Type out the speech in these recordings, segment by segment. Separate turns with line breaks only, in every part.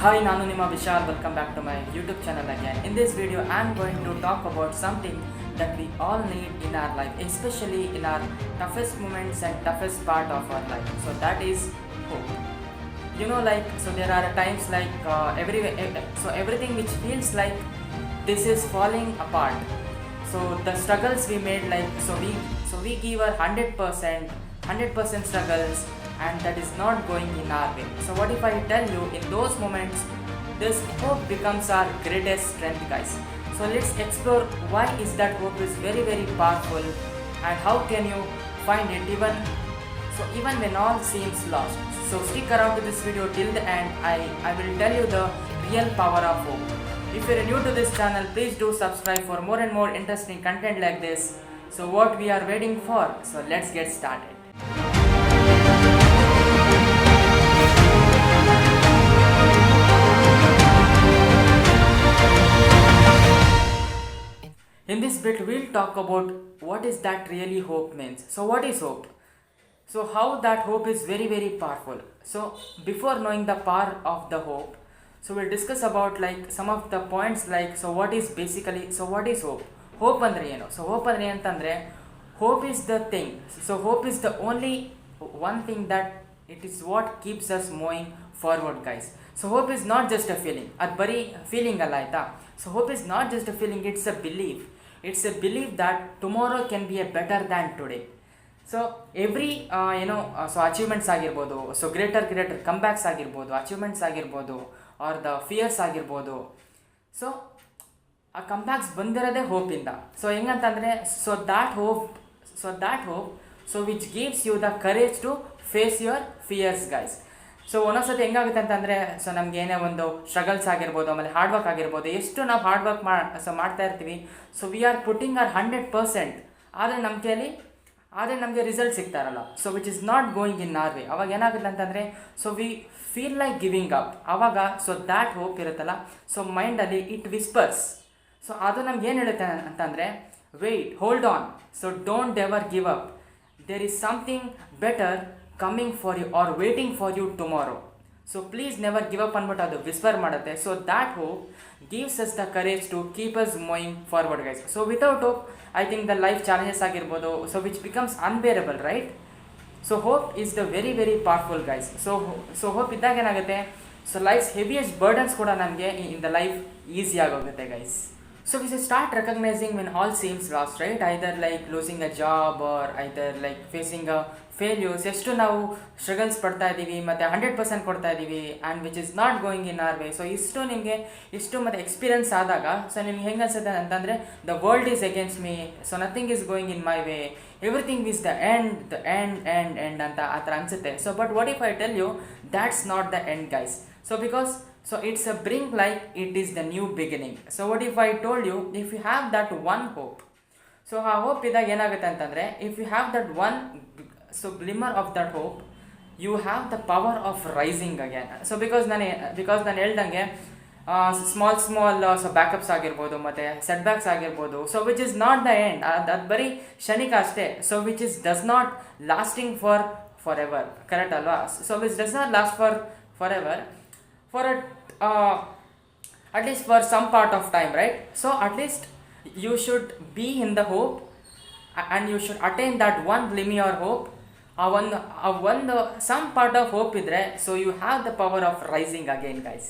Hi, Nanu Nima Vishal. Welcome back to my YouTube channel again. In this video, I am going to talk about something that we all need in our life, especially in our toughest moments and toughest part of our life. So that is hope. So there are times like everything which feels like this is falling apart. So the struggles we made, we give our 100% struggles, and that is not going in our way. So what if I tell you, in those moments this hope becomes our greatest strength, guys. So let's explore why is that hope is very powerful, and how can you find it even when all seems lost. So stick around to this video till the end. I will tell you the real power of hope. If you are new to this channel, please do subscribe for more and more interesting content like this. So what we are waiting for? So let's get started. In this bit, we'll talk about what is that really hope means. So what is hope? So how that hope is very powerful. So before knowing the power of the hope, so we'll discuss about some of the points, what is hope? Hope andre eno? So hope andre antandre, hope is the thing. So hope is the only one thing that it is what keeps us moving forward, guys. So hope is not just a feeling. Ad bari feeling alla aita. So hope is not just a feeling, it's a belief. It's a belief that tomorrow can be a better than today. So every so achievements ಆಗಿರ್ಬೋದು, so greater comebacks ಆಗಿರ್ಬೋದು, achievements ಆಗಿರ್ಬೋದು, or the fears ಆಗಿರ್ಬೋದು. So ಆ comebacks ಬಂದಿರೋದೇ ಹೋಪಿಂದ. So ಹೆಂಗಂತಂದರೆ so that hope which gives you the courage to face your fears, guys. So ಒಂದೊಂದ್ಸತಿ ಹೆಂಗಾಗುತ್ತೆ ಅಂತಂದರೆ, ಸೊ ನಮ್ಗೆ ಏನೇ ಒಂದು ಸ್ಟ್ರಗಲ್ಸ್ ಆಗಿರ್ಬೋದು, ಆಮೇಲೆ ಹಾರ್ಡ್ ವರ್ಕ್ ಆಗಿರ್ಬೋದು, ಎಷ್ಟು ನಾವು ಹಾರ್ಡ್ ವರ್ಕ್ ಮಾಡ್ತಾ ಇರ್ತೀವಿ. So we are putting our 100%. ಆದರೆ ನಮಗೆ ರಿಸಲ್ಟ್ ಸಿಗ್ತಾರಲ್ಲ, so which is not going in our way. ಅವಾಗ ಏನಾಗುತ್ತೆ ಅಂತಂದರೆ, so we feel like giving up. ಆವಾಗ ಸೊ ದ್ಯಾಟ್ ಹೋಪ್ ಇರುತ್ತಲ್ಲ, ಸೊ ಮೈಂಡಲ್ಲಿ ಇಟ್ ವಿಸ್ಪರ್ಸ್. ಸೊ ಅದು ನಮ್ಗೆ ಏನು ಹೇಳುತ್ತೆ ಅಂತಂದರೆ, wait, hold on, so don't ever give up, there is something better coming for you are waiting for you tomorrow. So please never give up ಅಂದ್ಬಿಟ್ಟು ಅದು whisper ಮಾಡುತ್ತೆ. So that hope gives us the courage to keep us moving forward, guys. So without hope I think the life challenges ಆಗಿರ್ಬೋದು, so which becomes unbearable, right? So hope is the very powerful, guys. So hope ಇದ್ದಾಗ ಏನಾಗುತ್ತೆ, so life's heaviest burdens ಕೂಡ ನಮಗೆ in the life easy ಆಗೋಗುತ್ತೆ, guys. So we should start recognizing when all seems lost, right? Either like losing a job or either like facing a failures. ಎಷ್ಟು ನಾವು struggles ಪಡ್ತಾ ಇದ್ದೀವಿ, ಮತ್ತು 100% ಕೊಡ್ತಾ ಇದ್ದೀವಿ, and which is not going in our way. So ಇಷ್ಟು ಮತ್ತು experience ಆದಾಗ ಸೊ ನಿಮ್ಗೆ ಹೆಂಗೆ ಅನ್ಸುತ್ತೆ ಅಂತಂದರೆ, the world is against me, so nothing is going in my way, everything is the end ಅಂತ ಆ ಥರ ಅನಿಸುತ್ತೆ. So but what if I tell you that's not the end, guys. So it's a brink like it is the new beginning. So what if I told you, if you have that one hope, so ಆ hope ಇದ್ದಾಗ ಏನಾಗುತ್ತೆ ಅಂತಂದರೆ, if you have that one glimmer of that hope, you have the power of rising again. So because ನಾನು ಹೇಳ್ದಂಗೆ small so backups ಆಗಿರ್ಬೋದು, ಮತ್ತು setbacks ಆಗಿರ್ಬೋದು, so which is not the end, ಅದು ಬರೀ ಕ್ಷಣಿಕ ಅಷ್ಟೇ. So which is does not lasting for ever, correct ಅಲ್ವಾ? So which does not last for ever, at least for some part of time, right? So at least you should be in the hope, and you should attain that one glimmer or hope. Some part of hope idre, so you have the power of rising again, guys.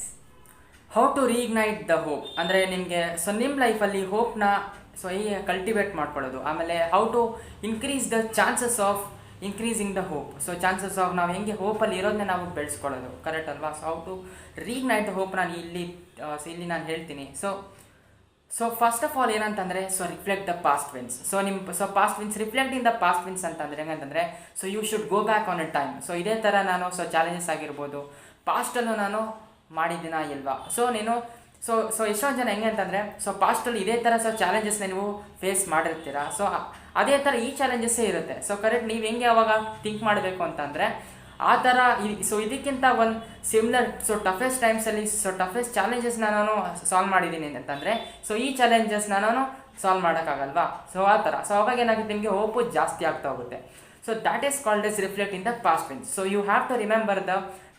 How to reignite the hope ಅಂದರೆ ನಿಮಗೆ so ನಿಮ್ಮ ಲೈಫಲ್ಲಿ ಹೋಪ್ನ so ಹೀಗೆ cultivate ಮಾಡ್ಕೊಳ್ಳೋದು. ಆಮೇಲೆ how to increase the chances of increasing the hope. So chances of ನಾವು ಹೆಂಗೆ ಹೋಪಲ್ಲಿ ಇರೋದನ್ನೇ ನಾವು ಬೆಳೆಸ್ಕೊಳ್ಳೋದು, ಕರೆಕ್ಟ್ ಅಲ್ವಾ? So how to reignite the hope ನಾನು ಇಲ್ಲಿ ನಾನು ಹೇಳ್ತೀನಿ. ಸೊ ಫಸ್ಟ್ ಆಫ್ ಆಲ್ ಏನಂತಂದರೆ, so reflect the past wins. So past wins, reflecting the past wins ಅಂತಂದರೆ ಹೆಂಗಂತಂದರೆ, so you should go back on a time. So ಇದೇ ಥರ ನಾನು ಸೊ ಚಾಲೆಂಜಸ್ ಆಗಿರ್ಬೋದು, ಪಾಸ್ಟಲ್ಲೂ ನಾನು ಮಾಡಿದ್ದೀನಾ ಇಲ್ವಾ? ಸೊ ಎಷ್ಟೊಂದು ಜನ ಹೆಂಗೆ ಅಂತಂದರೆ, ಸೊ ಪಾಸ್ಟಲ್ಲಿ ಇದೇ ಥರ ಸೊ ಚಾಲೆಂಜಸ್ನ ನೀವು ಫೇಸ್ ಮಾಡಿರ್ತೀರ. ಸೊ ಅದೇ ಥರ ಈ ಚಾಲೆಂಜಸ್ಸೇ ಇರುತ್ತೆ. ಸೊ ಕರೆಕ್ಟ್ ನೀವು ಹೆಂಗೆ ಅವಾಗ ಥಿಂಕ್ ಮಾಡಬೇಕು ಅಂತಂದರೆ, ಆ ಥರ ಸೊ ಇದಕ್ಕಿಂತ ಒಂದು ಸಿಮಿಲರ್ ಸೊ ಟಫೆಸ್ಟ್ ಟೈಮ್ಸಲ್ಲಿ ಸೊ ಟಫೆಸ್ಟ್ ಚಾಲೆಂಜಸ್ನ ನಾನು ಸಾಲ್ವ್ ಮಾಡಿದ್ದೀನಿ ಅಂತಂದರೆ, ಸೊ ಈ ಚಾಲೆಂಜಸ್ನ ನಾನು ಸಾಲ್ವ್ ಮಾಡೋಕ್ಕಾಗಲ್ವಾ? ಸೊ ಆ ಥರ. ಸೊ ಅವಾಗ ಏನಾಗುತ್ತೆ, ನಿಮಗೆ ಹೋಪು ಜಾಸ್ತಿ ಆಗ್ತಾ ಹೋಗುತ್ತೆ. So that is called as reflect in the past wins. So you have to remember the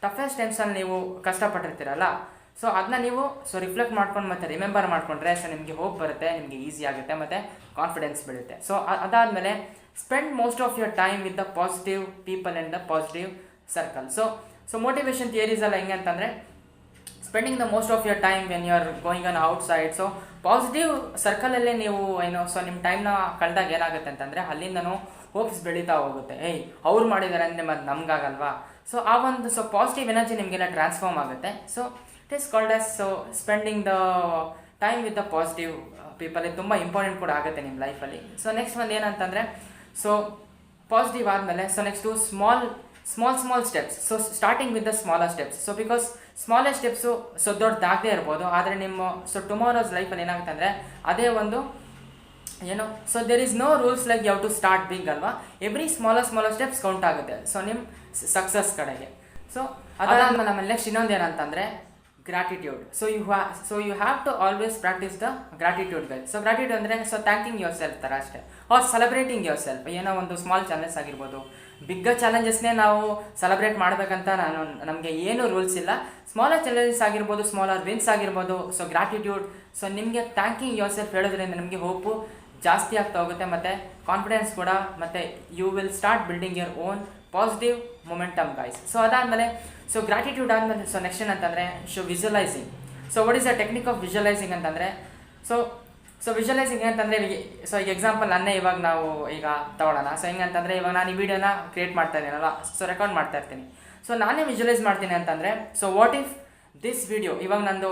toughest ಟೈಮ್ಸಲ್ಲಿ ನೀವು ಕಷ್ಟಪಟ್ಟಿರ್ತೀರಲ್ಲ, ಸೊ ಅದನ್ನ ನೀವು ರಿಫ್ಲೆಕ್ಟ್ ಮಾಡ್ಕೊಂಡು ಮತ್ತು ರಿಮೆಂಬರ್ ಮಾಡಿಕೊಂಡ್ರೆ ಸೊ ನಿಮಗೆ ಹೋಪ್ ಬರುತ್ತೆ, ನಿಮಗೆ ಈಸಿ ಆಗುತ್ತೆ ಮತ್ತು ಕಾನ್ಫಿಡೆನ್ಸ್ ಬೆಳೆಯುತ್ತೆ. ಸೊ ಅದಾದಮೇಲೆ spend most of your time with the positive people and the positive circle. So motivation theories ಎಲ್ಲ ಹೆಂಗೆ ಅಂತಂದರೆ spending the most of your time when you are going on outside. So positive ಸರ್ಕಲಲ್ಲೇ ನೀವು so ನಿಮ್ಮ ಟೈಮ್ನ ಕಳೆದಾಗ ಏನಾಗುತ್ತೆ ಅಂತಂದರೆ ಅಲ್ಲಿಂದನೂ hopes ಬೆಳೀತಾ ಹೋಗುತ್ತೆ. ಅವ್ರು ಮಾಡಿದ್ದಾರೆ ಅಂದರೆ ಮತ್ತು ನಮಗಾಗಲ್ವಾ. ಸೊ ಆ ಒಂದು ಪಾಸಿಟಿವ್ ಎನರ್ಜಿ ನಿಮಗೆಲ್ಲ ಟ್ರಾನ್ಸ್ಫಾರ್ಮ್ ಆಗುತ್ತೆ. So it is called as spending the time with the positive people. ಇದು ತುಂಬ ಇಂಪಾರ್ಟೆಂಟ್ ಕೂಡ ಆಗುತ್ತೆ ನಿಮ್ಮ ಲೈಫಲ್ಲಿ. ಸೊ ನೆಕ್ಸ್ಟ್ ಒಂದು ಏನಂತಂದರೆ ಸೊ ಪಾಸಿಟಿವ್ ಆದಮೇಲೆ next small steps. So starting with the smaller steps. So because smaller steps ದೊಡ್ಡದಾಗದೇ ಇರ್ಬೋದು, ಆದರೆ ನಿಮ್ಮ ಟುಮಾರೋಸ್ ಲೈಫಲ್ಲಿ ಏನಾಗುತ್ತೆ ಅಂದರೆ ಅದೇ ಒಂದು so there is no rules like you have to start big ಅಲ್ವಾ. ಎವ್ರಿ ಸ್ಮಾಲರ್ ಸ್ಟೆಪ್ಸ್ ಕೌಂಟ್ ಆಗುತ್ತೆ ಸೊ ನಿಮ್ಮ ಸಕ್ಸಸ್ ಕಡೆಗೆ. ಸೊ ಅದಾದ್ಮೇಲೆ ಆಮೇಲೆ ನೆಕ್ಸ್ಟ್ ಇನ್ನೊಂದು ಏನಂತಂದರೆ gratitude. So you have to always practice the gratitude guys. So gratitude ಅಂದರೆ ಥ್ಯಾಂಕಿಂಗ್ ಯುವರ್ ಸೆಲ್ಫ್ ಥರ ಅಷ್ಟೇ, ಆರ್ ಸೆಲೆಬ್ರೇಟಿಂಗ್ ಯುವರ್ ಸೆಲ್ಫ್. ಏನೋ ಒಂದು ಸ್ಮಾಲ್ ಚಾಲೆಂಜಸ್ ಆಗಿರ್ಬೋದು, ಬಿಗ್ಗ ಚಾಲೆಂಜಸ್ನೇ ನಾವು ಸೆಲೆಬ್ರೇಟ್ ಮಾಡಬೇಕಂತ ನಮಗೆ ಏನು ರೂಲ್ಸ್ ಇಲ್ಲ. ಸ್ಮಾಲರ್ ಚಾಲೆಂಜಸ್ ಆಗಿರ್ಬೋದು, ಸ್ಮಾಲರ್ ವಿನ್ಸ್ ಆಗಿರ್ಬೋದು. ಸೊ ಗ್ರಾಟಿಟ್ಯೂಡ್, ಸೊ ನಿಮಗೆ ಥ್ಯಾಂಕಿಂಗ್ ಯುವರ್ ಸೆಲ್ಫ್ ಹೇಳೋದ್ರಿಂದ ನಿಮಗೆ ಹೋಪು ಜಾಸ್ತಿ ಆಗ್ತಾ ಹೋಗುತ್ತೆ ಮತ್ತು ಕಾನ್ಫಿಡೆನ್ಸ್ ಕೂಡ, ಮತ್ತು you will start building your own positive momentum guys. So ಅದಾದಮೇಲೆ ಗ್ರಾಟಿಟ್ಯೂಡ್ ಆದಮೇಲೆ ನೆಕ್ಸ್ಟ್ ಏನಂತಂದರೆ visualizing. So what is the technique of visualizing ಅಂತಂದರೆ ಸೊ ವಿಜುವಲೈಸಿಂಗ್ ಏನಂತಂದರೆ ಈಗ ಎಕ್ಸಾಂಪಲ್ ನನ್ನೇ ಇವಾಗ ನಾವು ಈಗ ತಗೊಳ್ಳೋಣ. ಸೊ ಹೆಂಗಂತಂದರೆ ಇವಾಗ ನಾನು ಈ ವಿಡಿಯೋನ ಕ್ರಿಯೇಟ್ ಮಾಡ್ತಾ ಇದ್ದೀನಲ್ಲ, ಸೊ ರೆಕಾರ್ಡ್ ಮಾಡ್ತಾ ಇರ್ತೀನಿ. ಸೊ ನಾನೇ ವಿಜುವಲೈಸ್ ಮಾಡ್ತೀನಿ ಅಂತಂದರೆ so what if this video ಇವಾಗ ನಂದು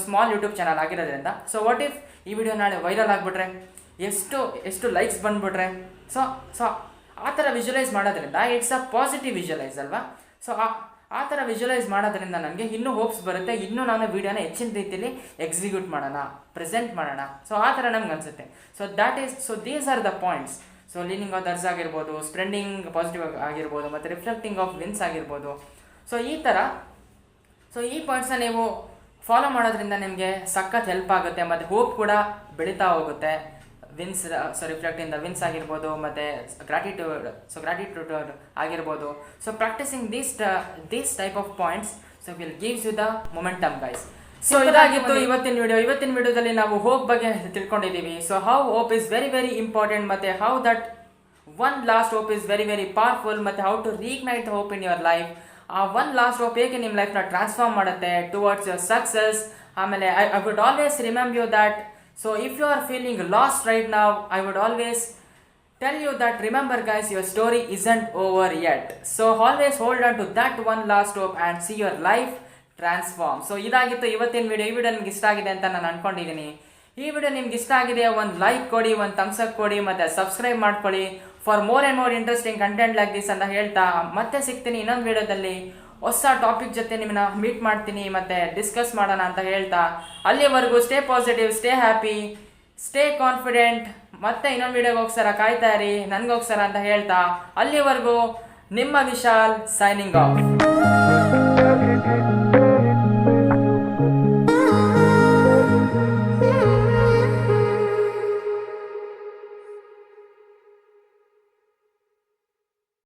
ಸ್ಮಾಲ್ ಯೂಟ್ಯೂಬ್ ಚಾನಲ್ ಆಗಿರೋದ್ರಿಂದ ಸೊ ವಾಟ್ ಇಫ್ ಈ ವಿಡಿಯೋ ನಾಳೆ ವೈರಲ್ ಆಗಿಬಿಟ್ರೆ, ಎಷ್ಟು ಲೈಕ್ಸ್ ಬಂದುಬಿಟ್ರೆ. ಸೊ ಆ ಥರ ವಿಜುವಲೈಸ್ ಮಾಡೋದ್ರಿಂದ ಇಟ್ಸ್ ಅ ಪಾಸಿಟಿವ್ ವಿಜುವಲೈಸ್ ಅಲ್ವಾ. ಸೊ ಆ ಥರ ವಿಜುವಲೈಸ್ ಮಾಡೋದ್ರಿಂದ ನನಗೆ ಇನ್ನೂ ಹೋಪ್ಸ್ ಬರುತ್ತೆ, ಇನ್ನೂ ನಾನು ವೀಡಿಯೋನ ಹೆಚ್ಚಿನ ರೀತಿಯಲ್ಲಿ ಎಕ್ಸಿಕ್ಯೂಟ್ ಮಾಡೋಣ, ಪ್ರೆಸೆಂಟ್ ಮಾಡೋಣ. ಸೊ ಆ ಥರ ನಮ್ಗೆ ಅನಿಸುತ್ತೆ. So these are the points. So leaning others ಆಗಿರ್ಬೋದು, ಸ್ಪ್ರೆಂಡಿಂಗ್ ಪಾಸಿಟಿವ್ ಆಗಿರ್ಬೋದು, ಮತ್ತು ರಿಫ್ಲೆಕ್ಟಿಂಗ್ ಆಫ್ ವಿನ್ಸ್ ಆಗಿರ್ಬೋದು. ಸೊ ಈ ಪಾಯಿಂಟ್ಸ್ನ ನೀವು ಫಾಲೋ ಮಾಡೋದ್ರಿಂದ ನಿಮಗೆ ಸಖತ್ ಹೆಲ್ಪ್ ಆಗುತ್ತೆ ಮತ್ತು ಹೋಪ್ ಕೂಡ ಬೆಳೀತಾ ಹೋಗುತ್ತೆ. ವಿನ್ಸ್ ರಿಫ್ಲೆಕ್ಟಿಂಗ್ ದ ವಿನ್ಸ್ ಆಗಿರ್ಬೋದು, ಮತ್ತು ಗ್ರಾಟಿಟ್ಯೂಡ್ ಆಗಿರ್ಬೋದು. So practising these type of points will gives you the momentum guys. So ಇದಾಗಿತ್ತು ಇವತ್ತಿನ ವಿಡಿಯೋದಲ್ಲಿ ನಾವು ಹೋಪ್ ಬಗ್ಗೆ ತಿಳ್ಕೊಂಡಿದ್ದೀವಿ. So how hope is very very important, ಮತ್ತು how that one last hope is very very powerful, ಮತ್ತು how to reignite hope in your life. ಆ one last hope ಹೇಗೆ ನಿಮ್ಮ ಲೈಫ್ನ ಟ್ರಾನ್ಸ್ಫಾರ್ಮ್ ಮಾಡುತ್ತೆ ಟುವರ್ಡ್ಸ್ ಯುವರ್ ಸಕ್ಸಸ್. ಆಮೇಲೆ I would always remember you that. So if you are feeling lost right now, I would always tell you that remember guys, your story isn't over yet. So always hold on to that one last hope and see your life transform. So ಇದಾಗಿತ್ತು ಇವತ್ತಿನ video. ಈ video ನಿಮ್ಗೆ ಇಷ್ಟ ಆಗಿದೆ ಅಂತ ನಾನು ಅನ್ಕೊಂಡಿದ್ದೀನಿ. ಈ ವಿಡಿಯೋ ನಿಮ್ಗೆ ಇಷ್ಟ ಆಗಿದೆ, ಒಂದು ಲೈಕ್ ಕೊಡಿ, ಒಂದು ಥಮ್ಸ್ ಅಪ್ ಕೊಡಿ, ಮತ್ತು ಸಬ್ಸ್ಕ್ರೈಬ್ ಮಾಡ್ಕೊಳ್ಳಿ for more and more interesting content like this ಅಂತ ಹೇಳ್ತಾ ಮತ್ತೆ ಸಿಗ್ತೀನಿ ಇನ್ನೊಂದು ವಿಡಿಯೋದಲ್ಲಿ. ಹೊಸ ಟಾಪಿಕ್ ಜೊತೆ ನಿಮ್ಮನ್ನ ಮೀಟ್ ಮಾಡ್ತೀನಿ ಮತ್ತು ಡಿಸ್ಕಸ್ ಮಾಡೋಣ ಅಂತ ಹೇಳ್ತಾ, ಅಲ್ಲಿವರೆಗೂ stay positive, stay happy, stay confident. ಮತ್ತೆ ಇನ್ನೊಂದು ವಿಡಿಯೋಗೆ ಹೋಗ್ಸರ ಕಾಯ್ತಾ ಇರಿ, ನನಗೋಗ್ಸರ ಅಂತ ಹೇಳ್ತಾ ಅಲ್ಲಿವರೆಗೂ ನಿಮ್ಮ ವಿಶಾಲ್ ಸೈನಿಂಗ್ ಆಫ್.